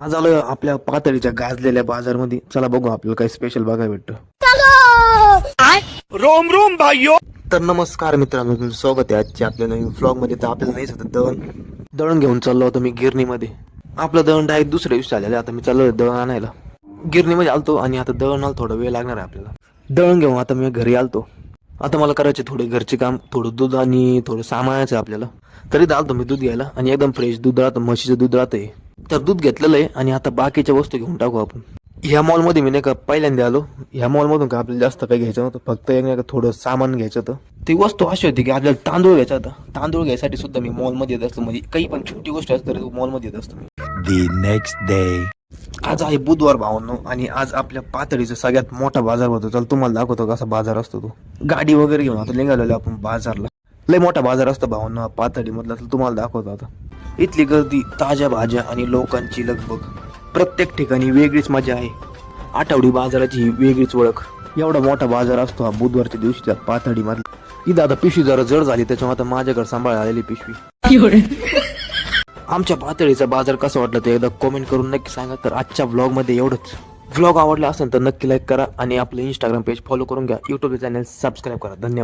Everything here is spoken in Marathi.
आज आलोय आपल्या पातळीच्या गाजलेल्या बाजारमध्ये. चला बघू आपल्याला काही स्पेशल बघायला भेटतं. रोम रोम भाइयों. तर नमस्कार मित्रांनो, तुमचं स्वागत आहे आजच्या आपल्या नवीन व्लॉग मध्ये. तर आपल्याला नाही होतं दळण घेऊन चाललो होतो मी गिरणीमध्ये. आपलं दळण डायरेक्ट दुसऱ्या दिवशी आलेलं. आता मी चाललोय दळण आणायला. गिरणीमध्ये आलतो आणि आता दळण आलं, थोडा वेळ लागणार आहे आपल्याला. दळण घेऊन आता मी घरी आलतो. आता मला करायचे थोडे घरचे काम, थोडं दूध आणि थोडं सामानाचं आपल्याला. तरी आलतो मी दूध घ्यायला आणि एकदम फ्रेश दूध राहतं, म्हशीचं दूध राहतंय. तर दूध घेतलेलं आहे आणि आता बाकीच्या वस्तू घेऊन टाकू आपण. ह्या मॉलमध्ये मी नाही का पहिल्यांदा आलो. ह्या मॉलमधून का आपल्याला जास्त काही घ्यायचं नव्हतं, फक्त एक नाही का थोडं सामान घ्यायचं होतं. ती वस्तू अशी होती की आपल्याला तांदूळ घ्यायचा होता. तांदूळ घ्यायसाठी सुद्धा मी मॉलमध्ये येत असतो. म्हणजे काही पण छोटी गोष्ट असते तरी मॉलमध्ये येत असतो मी. The next day. आज आहे बुधवार भावांनो, आणि आज आपल्या पातळीचा सगळ्यात मोठा बाजार होतो. चल तुम्हाला दाखवतो कसा बाजार असतो तो. गाडी वगैरे घेऊन आता निघालेलो आपण बाजारला. लय मोठा बाजार असतो भावांनो पातळी मधला. तर तुम्हाला दाखवतो आता. इथली गर्दी, ताज्या भाज्या आणि लोकांची लगबग. प्रत्येक ठिकाणी वेगळीच मजा आहे. आठवडी बाजाराची ही वेगळीच ओळख. एवढा मोठा बाजार असतो हा बुधवारच्या दिवशी पातळी मधला. इथं आता पिशवी जरा जड झाली, त्याच्यामुळे आता माझ्याकडे सांभाळ आलेली पिशवी. आमच्या पातळीचा बाजार कसा वाटला ते एकदा कमेंट करून नक्की सांगा. तर आजच्या व्लॉग मध्ये एवढंच. व्लॉग आवडला असेल तर नक्की लाईक करा आणि आपलं इंस्टाग्राम पेज फॉलो करून घ्या. युट्यूब चॅनल सबस्क्राईब करा. धन्यवाद.